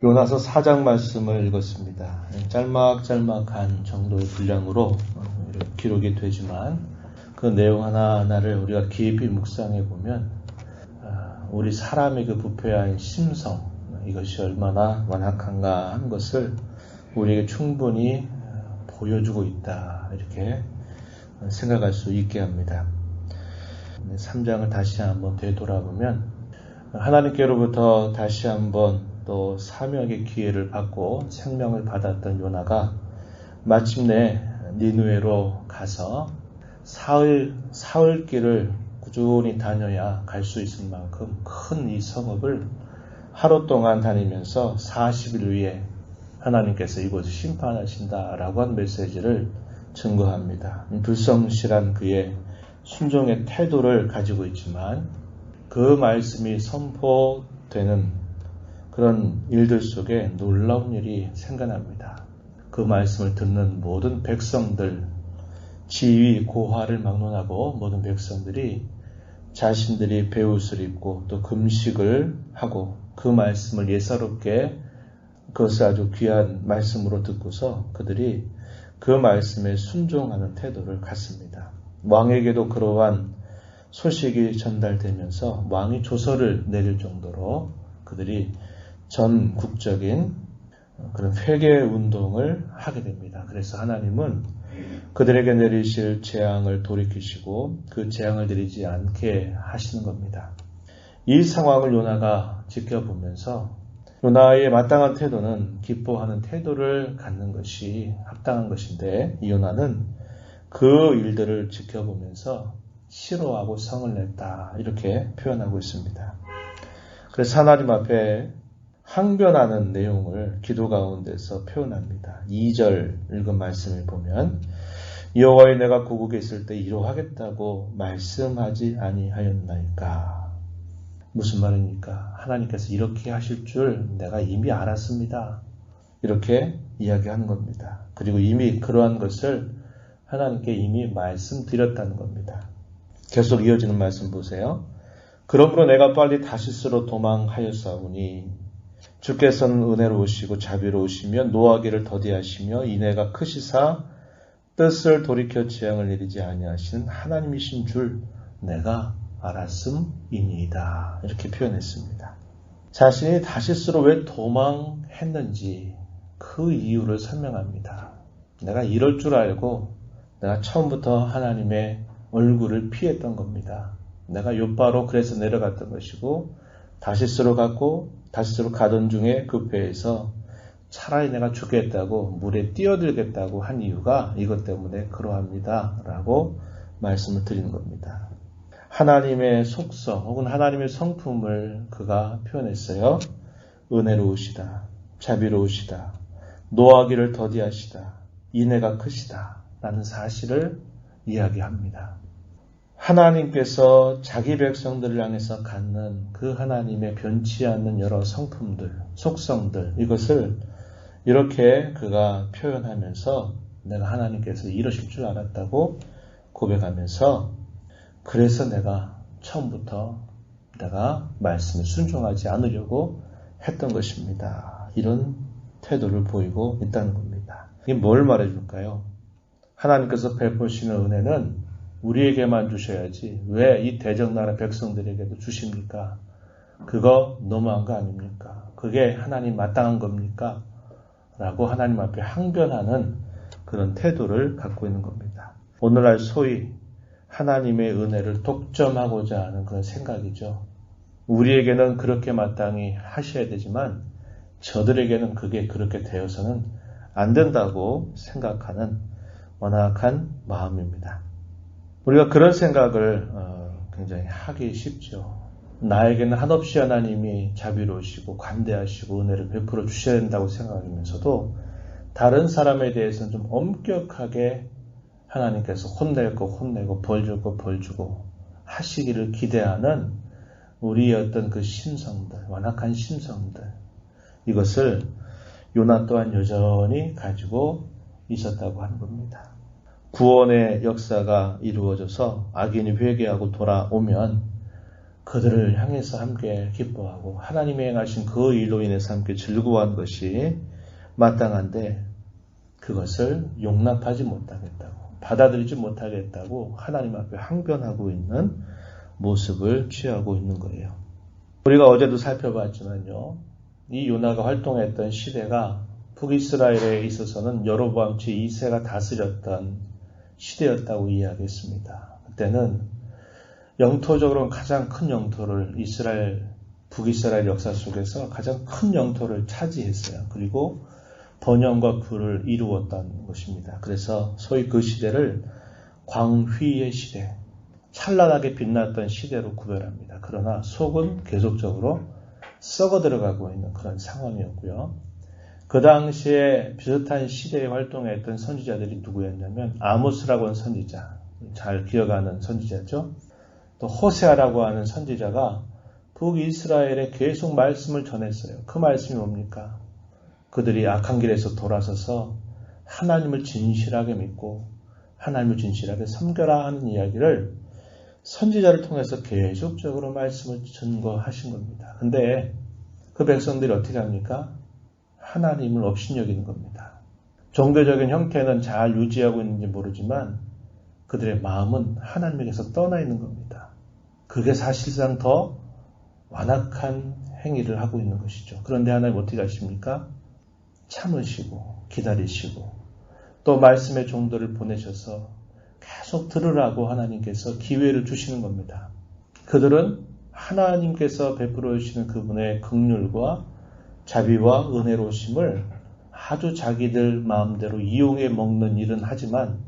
요나서 4장 말씀을 읽었습니다. 짤막짤막한 정도의 분량으로 기록이 되지만 그 내용 하나하나를 우리가 깊이 묵상해 보면 우리 사람의 그 부패한 심성, 이것이 얼마나 완악한가 하는 것을 우리에게 충분히 보여주고 있다, 이렇게 생각할 수 있게 합니다. 3장을 다시 한번 되돌아보면 하나님께로부터 다시 한번 또 사명의 기회를 받고 생명을 받았던 요나가 마침내 니느웨로 가서 사흘 길을 꾸준히 다녀야 갈 수 있을 만큼 큰 이 성읍을 하루 동안 다니면서 40일 후에 하나님께서 이곳을 심판하신다라고 한 메시지를 증거합니다. 불성실한 그의 순종의 태도를 가지고 있지만 그 말씀이 선포되는 그런 일들 속에 놀라운 일이 생겨납니다. 그 말씀을 듣는 모든 백성들, 지위, 고하를 막론하고 모든 백성들이 자신들이 베옷을 입고 또 금식을 하고 그 말씀을 예사롭게 그것을 아주 귀한 말씀으로 듣고서 그들이 그 말씀에 순종하는 태도를 갖습니다. 왕에게도 그러한 소식이 전달되면서 왕이 조서를 내릴 정도로 그들이 전국적인 그런 회개 운동을 하게 됩니다. 그래서 하나님은 그들에게 내리실 재앙을 돌이키시고 그 재앙을 내리지 않게 하시는 겁니다. 이 상황을 요나가 지켜보면서 요나의 마땅한 태도는 기뻐하는 태도를 갖는 것이 합당한 것인데 이 요나는 그 일들을 지켜보면서 싫어하고 성을 냈다, 이렇게 표현하고 있습니다. 그래서 하나님 앞에 항변하는 내용을 기도 가운데서 표현합니다. 2절 읽은 말씀을 보면 여호와여 내가 고국에 있을 때 이러하겠다고 말씀하지 아니하였나이까. 무슨 말입니까? 하나님께서 이렇게 하실 줄 내가 이미 알았습니다. 이렇게 이야기하는 겁니다. 그리고 이미 그러한 것을 하나님께 이미 말씀드렸다는 겁니다. 계속 이어지는 말씀 보세요. 그러므로 내가 빨리 다시스로 도망하였사오니 주께서는 은혜로우시고 자비로우시며 노하기를 더디하시며 인애가 크시사 뜻을 돌이켜 재앙을 내리지 아니하시는 하나님이신 줄 내가 알았음이니이다, 이렇게 표현했습니다. 자신이 다시스로 왜 도망했는지 그 이유를 설명합니다. 내가 이럴 줄 알고 내가 처음부터 하나님의 얼굴을 피했던 겁니다. 내가 요바로 그래서 내려갔던 것이고 다시스로 가던 중에 그 배에서 차라리 내가 죽겠다고 물에 뛰어들겠다고 한 이유가 이것 때문에 그러합니다 라고 말씀을 드리는 겁니다. 하나님의 속성 혹은 하나님의 성품을 그가 표현했어요. 은혜로우시다, 자비로우시다, 노하기를 더디하시다, 인애가 크시다 라는 사실을 이야기합니다. 하나님께서 자기 백성들을 향해서 갖는 그 하나님의 변치 않는 여러 성품들, 속성들, 이것을 이렇게 그가 표현하면서 내가 하나님께서 이러실 줄 알았다고 고백하면서 그래서 내가 처음부터 내가 말씀에 순종하지 않으려고 했던 것입니다. 이런 태도를 보이고 있다는 겁니다. 이게 뭘 말해줄까요? 하나님께서 베푸시는 은혜는 우리에게만 주셔야지 왜 이 대적나라 백성들에게도 주십니까? 그거 너무한 거 아닙니까? 그게 하나님 마땅한 겁니까? 라고 하나님 앞에 항변하는 그런 태도를 갖고 있는 겁니다. 오늘날 소위 하나님의 은혜를 독점하고자 하는 그런 생각이죠. 우리에게는 그렇게 마땅히 하셔야 되지만 저들에게는 그게 그렇게 되어서는 안 된다고 생각하는 완악한 마음입니다. 우리가 그런 생각을 굉장히 하기 쉽죠. 나에게는 한없이 하나님이 자비로우시고 관대하시고 은혜를 베풀어 주셔야 된다고 생각하면서도 다른 사람에 대해서는 좀 엄격하게 하나님께서 혼낼 거 혼내고 벌 줄 거 벌 주고 하시기를 기대하는 우리의 어떤 그 심성들, 완악한 심성들, 이것을 요나 또한 여전히 가지고 있었다고 하는 겁니다. 구원의 역사가 이루어져서 악인이 회개하고 돌아오면 그들을 향해서 함께 기뻐하고 하나님이 행하신 그 일로 인해서 함께 즐거워한 것이 마땅한데 그것을 용납하지 못하겠다고, 받아들이지 못하겠다고 하나님 앞에 항변하고 있는 모습을 취하고 있는 거예요. 우리가 어제도 살펴봤지만요, 이 요나가 활동했던 시대가 북이스라엘에 있어서는 여로보암 제2세가 다스렸던 시대였다고 이야기했습니다. 그때는 영토적으로는 가장 큰 영토를 북이스라엘 역사 속에서 가장 큰 영토를 차지했어요. 그리고 번영과 부를 이루었던 것입니다. 그래서 소위 그 시대를 광휘의 시대, 찬란하게 빛났던 시대로 구별합니다. 그러나 속은 계속적으로 썩어 들어가고 있는 그런 상황이었고요. 그 당시에 비슷한 시대에 활동했던 선지자들이 누구였냐면 아모스라고 하는 선지자, 잘 기억하는 선지자죠. 또 호세아라고 하는 선지자가 북이스라엘에 계속 말씀을 전했어요. 그 말씀이 뭡니까? 그들이 악한 길에서 돌아서서 하나님을 진실하게 믿고 하나님을 진실하게 섬겨라 하는 이야기를 선지자를 통해서 계속적으로 말씀을 증거하신 겁니다. 근데 그 백성들이 어떻게 합니까? 하나님을 업신여기는 겁니다. 종교적인 형태는 잘 유지하고 있는지 모르지만 그들의 마음은 하나님에게서 떠나 있는 겁니다. 그게 사실상 더 완악한 행위를 하고 있는 것이죠. 그런데 하나님 어떻게 하십니까? 참으시고 기다리시고 또 말씀의 종들을 보내셔서 계속 들으라고 하나님께서 기회를 주시는 겁니다. 그들은 하나님께서 베풀어 주시는 그분의 긍휼과 자비와 은혜로우심을 아주 자기들 마음대로 이용해 먹는 일은 하지만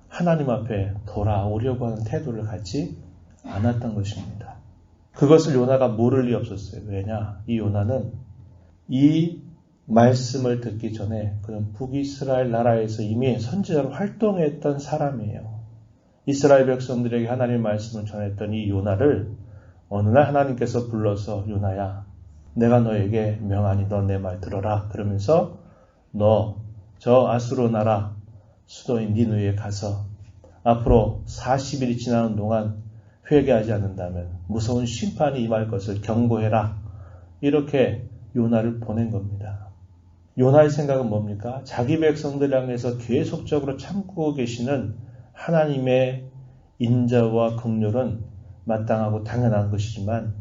하나님 앞에 돌아오려고 하는 태도를 갖지 않았던 것입니다. 그것을 요나가 모를 리 없었어요. 왜냐? 이 요나는 이 말씀을 듣기 전에 그는 북이스라엘 나라에서 이미 선지자로 활동했던 사람이에요. 이스라엘 백성들에게 하나님의 말씀을 전했던 이 요나를 어느 날 하나님께서 불러서 요나야, 내가 너에게 명하니 너 내 말 들어라. 그러면서 너 저 아수르 나라 수도인 니느웨에 가서 앞으로 40일이 지나는 동안 회개하지 않는다면 무서운 심판이 임할 것을 경고해라. 이렇게 요나를 보낸 겁니다. 요나의 생각은 뭡니까? 자기 백성들 향해서 계속적으로 참고 계시는 하나님의 인자와 긍휼은 마땅하고 당연한 것이지만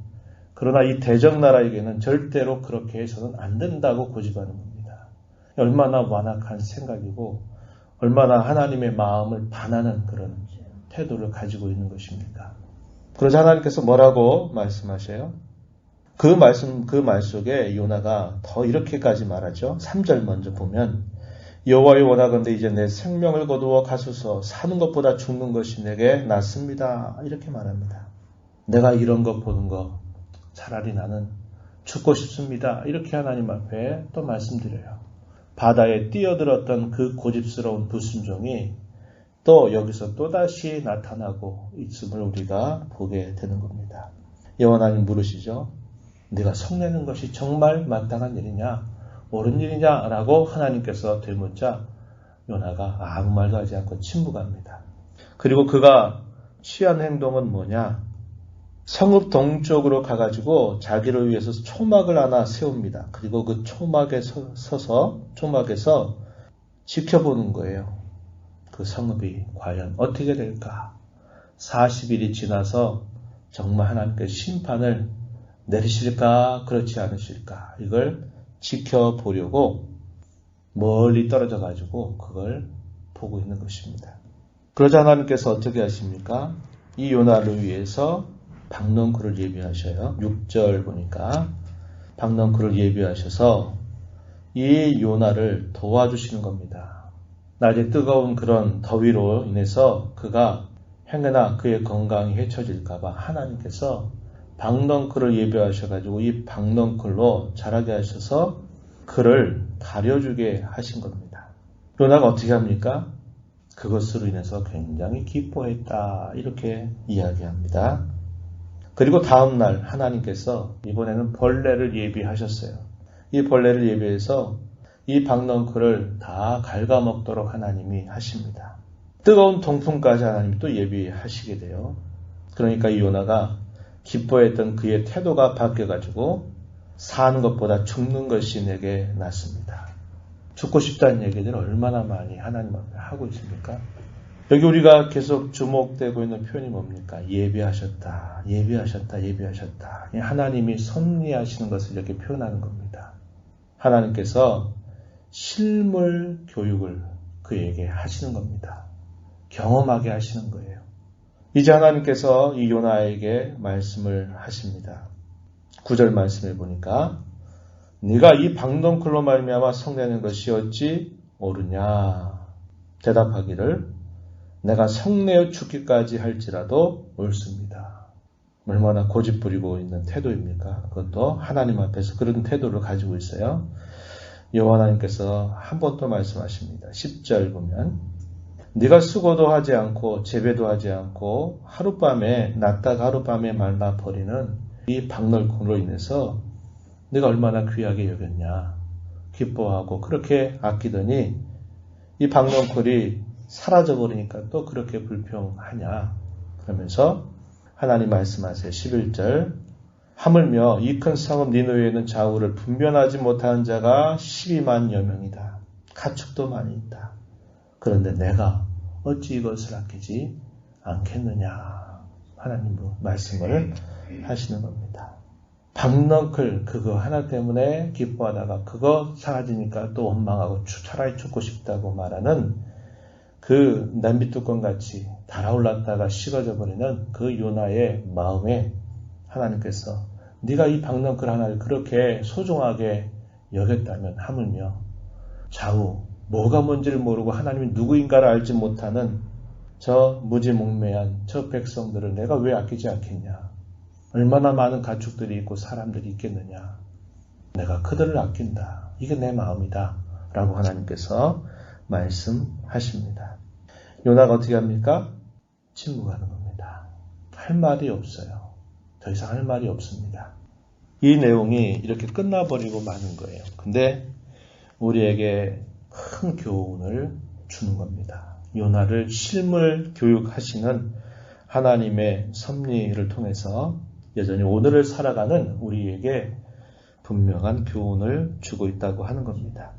그러나 이 대적나라에게는 절대로 그렇게 해서는 안 된다고 고집하는 겁니다. 얼마나 완악한 생각이고 얼마나 하나님의 마음을 반하는 그런 태도를 가지고 있는 것입니까? 그러자 하나님께서 뭐라고 말씀하셔요? 그 말 속에 요나가 더 이렇게까지 말하죠. 3절 먼저 보면 여호와여 원하건대 이제 내 생명을 거두어 가소서. 사는 것보다 죽는 것이 내게 낫습니다. 이렇게 말합니다. 내가 이런 것 보는 거 차라리 나는 죽고 싶습니다. 이렇게 하나님 앞에 또 말씀드려요. 바다에 뛰어들었던 그 고집스러운 불순종이 또 여기서 또다시 나타나고 있음을 우리가 보게 되는 겁니다. 여호와 하나님 물으시죠. 네가 성내는 것이 정말 마땅한 일이냐? 옳은 일이냐? 라고 하나님께서 되묻자 요나가 아무 말도 하지 않고 침묵합니다. 그리고 그가 취한 행동은 뭐냐? 성읍 동쪽으로 가가지고 자기를 위해서 초막을 하나 세웁니다. 그리고 그 초막에 서서 초막에서 지켜보는 거예요. 그 성읍이 과연 어떻게 될까? 40일이 지나서 정말 하나님께서 심판을 내리실까? 그렇지 않으실까? 이걸 지켜보려고 멀리 떨어져 가지고 그걸 보고 있는 것입니다. 그러자 하나님께서 어떻게 하십니까? 이 요나를 위해서 박넝쿨을 예비하셔요. 6절 보니까 박넝쿨을 예비하셔서 이 요나를 도와주시는 겁니다. 낮에 뜨거운 그런 더위로 인해서 그가 행여나 그의 건강이 해쳐질까봐 하나님께서 박넝쿨을 예비하셔가지고 이 박넝쿨로 자라게 하셔서 그를 가려주게 하신 겁니다. 요나가 어떻게 합니까? 그것으로 인해서 굉장히 기뻐했다. 이렇게 이야기합니다. 그리고 다음날 하나님께서 이번에는 벌레를 예비하셨어요. 이 벌레를 예비해서 이 박넝쿨을 다 갉아먹도록 하나님이 하십니다. 뜨거운 동풍까지 하나님이 또 예비하시게 돼요. 그러니까 이 요나가 기뻐했던 그의 태도가 바뀌어가지고 사는 것보다 죽는 것이 내게 낫습니다. 죽고 싶다는 얘기들 얼마나 많이 하나님 앞에 하고 있습니까? 여기 우리가 계속 주목되고 있는 표현이 뭡니까? 예비하셨다, 예비하셨다, 예비하셨다. 하나님이 섭리하시는 것을 이렇게 표현하는 겁니다. 하나님께서 실물 교육을 그에게 하시는 겁니다. 경험하게 하시는 거예요. 이제 하나님께서 이 요나에게 말씀을 하십니다. 9절 말씀을 보니까 네가 이 박넝쿨로 말미암아 성내는 것이 어찌 옳으냐 대답하기를 내가 성내어 죽기까지 할지라도 옳습니다. 얼마나 고집부리고 있는 태도입니까? 그것도 하나님 앞에서 그런 태도를 가지고 있어요. 여호와 하나님께서 한 번 또 말씀하십니다. 10절 보면 네가 수고도 하지 않고 재배도 하지 않고 하룻밤에 났다가 하룻밤에 말라버리는 이 박넓쿨로 인해서 네가 얼마나 귀하게 여겼냐 기뻐하고 그렇게 아끼더니 이 박넝쿨이 사라져버리니까 또 그렇게 불평하냐 그러면서 하나님 말씀하세요. 11절 하물며 이 큰 성읍 니느웨에는 좌우를 분별하지 못하는 자가 12만여 명이다. 가축도 많이 있다. 그런데 내가 어찌 이것을 아끼지 않겠느냐 하나님 말씀을 하시는 겁니다. 박넝쿨 그거 하나 때문에 기뻐하다가 그거 사라지니까 또 원망하고 차라리 죽고 싶다고 말하는 그 냄비뚜껑같이 달아올랐다가 식어져 버리는 그 요나의 마음에 하나님께서 네가 이 박넝쿨 하나를 그렇게 소중하게 여겼다면 하물며 좌우 뭐가 뭔지를 모르고 하나님이 누구인가를 알지 못하는 저 무지몽매한 저 백성들을 내가 왜 아끼지 않겠냐. 얼마나 많은 가축들이 있고 사람들이 있겠느냐. 내가 그들을 아낀다. 이게 내 마음이다. 라고 하나님께서 말씀하십니다. 요나가 어떻게 합니까? 침묵하는 겁니다. 할 말이 없어요. 더 이상 할 말이 없습니다. 이 내용이 이렇게 끝나버리고 마는 거예요. 근데 우리에게 큰 교훈을 주는 겁니다. 요나를 실물 교육하시는 하나님의 섭리를 통해서 여전히 오늘을 살아가는 우리에게 분명한 교훈을 주고 있다고 하는 겁니다.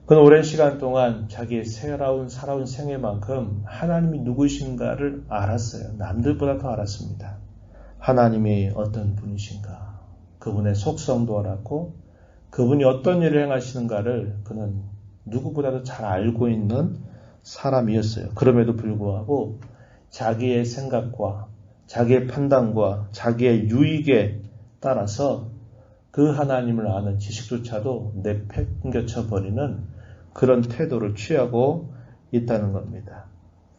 그는 오랜 시간 동안 자기의 살아온 생애만큼 하나님이 누구신가를 알았어요. 남들보다 더 알았습니다. 하나님이 어떤 분이신가, 그분의 속성도 알았고 그분이 어떤 일을 행하시는가를 그는 누구보다도 잘 알고 있는 사람이었어요. 그럼에도 불구하고 자기의 생각과 자기의 판단과 자기의 유익에 따라서 그 하나님을 아는 지식조차도 내팽겨쳐 버리는 그런 태도를 취하고 있다는 겁니다.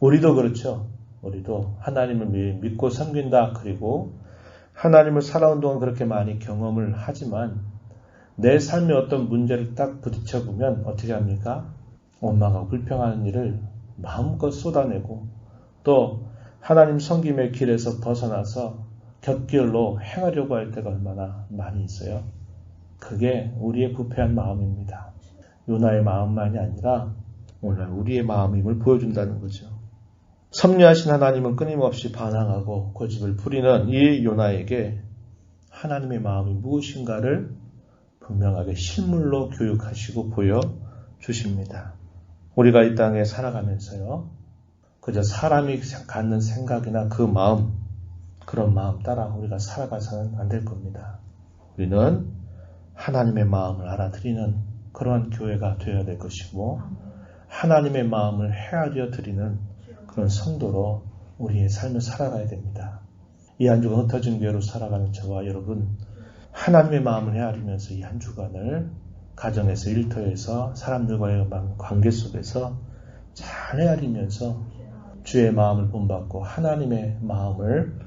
우리도 그렇죠. 우리도 하나님을 믿고 섬긴다. 그리고 하나님을 살아온 동안 그렇게 많이 경험을 하지만 내 삶에 어떤 문제를 딱 부딪혀보면 어떻게 합니까? 원망하고 불평하는 일을 마음껏 쏟아내고 또 하나님 섬김의 길에서 벗어나서 곁길로 행하려고 할 때가 얼마나 많이 있어요. 그게 우리의 부패한 마음입니다. 요나의 마음만이 아니라 오늘 우리의 마음임을 보여준다는 거죠. 섭리하신 하나님은 끊임없이 반항하고 고집을 부리는 이 요나에게 하나님의 마음이 무엇인가를 분명하게 실물로 교육하시고 보여주십니다. 우리가 이 땅에 살아가면서요. 그저 사람이 갖는 생각이나 그 마음, 그런 마음 따라 우리가 살아가서는 안 될 겁니다. 우리는 하나님의 마음을 알아들이는 그러한 교회가 되어야 될 것이고 하나님의 마음을 헤아려 드리는 그런 성도로 우리의 삶을 살아가야 됩니다. 이 한 주간 흩어진 교회로 살아가는 저와 여러분 하나님의 마음을 헤아리면서 이 한 주간을 가정에서 일터에서 사람들과의 관계 속에서 잘 헤아리면서 주의 마음을 본받고 하나님의 마음을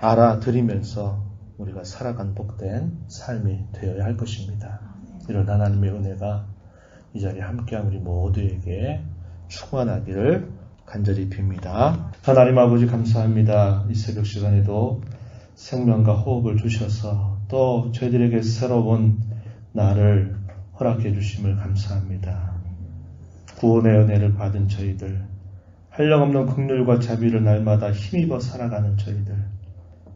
알아들이면서 우리가 살아간 복된 삶이 되어야 할 것입니다. 이런 하나님의 은혜가 이 자리에 함께한 우리 모두에게 충만하기를 간절히 빕니다. 하나님 아버지 감사합니다. 이 새벽 시간에도 생명과 호흡을 주셔서 또 저희들에게 새로운 날을 허락해 주심을 감사합니다. 구원의 은혜를 받은 저희들, 한량없는 긍휼과 자비를 날마다 힘입어 살아가는 저희들,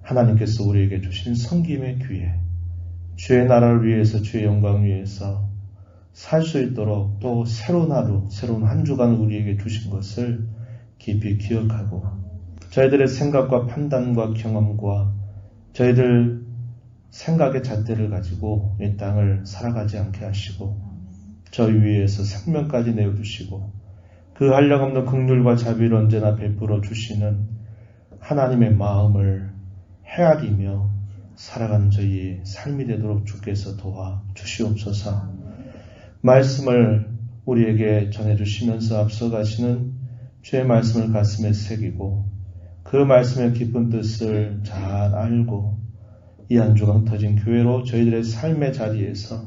하나님께서 우리에게 주신 섬김의 기회, 주의 나라를 위해서, 주의 영광을 위해서 살 수 있도록 또 새로운 하루, 새로운 한 주간 우리에게 주신 것을 깊이 기억하고 저희들의 생각과 판단과 경험과 저희들 생각의 잣대를 가지고 이 땅을 살아가지 않게 하시고 저희 위에서 생명까지 내어주시고 그 한량없는 긍휼과 자비를 언제나 베풀어 주시는 하나님의 마음을 헤아리며 살아가는 저희의 삶이 되도록 주께서 도와 주시옵소서. 말씀을 우리에게 전해주시면서 앞서가시는 주의 말씀을 가슴에 새기고 그 말씀의 깊은 뜻을 잘 알고 이 한 주간 터진 교회로 저희들의 삶의 자리에서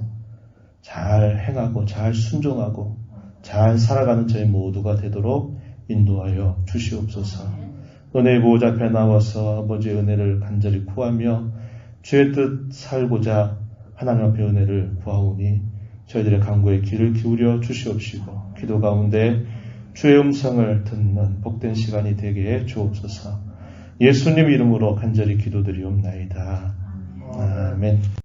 잘 행하고 잘 순종하고 잘 살아가는 저희 모두가 되도록 인도하여 주시옵소서. 은혜의 보호자 앞에 나와서 아버지의 은혜를 간절히 구하며 주의 뜻 살고자 하나님 앞에 은혜를 구하오니 저희들의 간구에 귀를 기울여 주시옵시고 기도 가운데 주의 음성을 듣는 복된 시간이 되게 해 주옵소서. 예수님 이름으로 간절히 기도드리옵나이다. 아멘.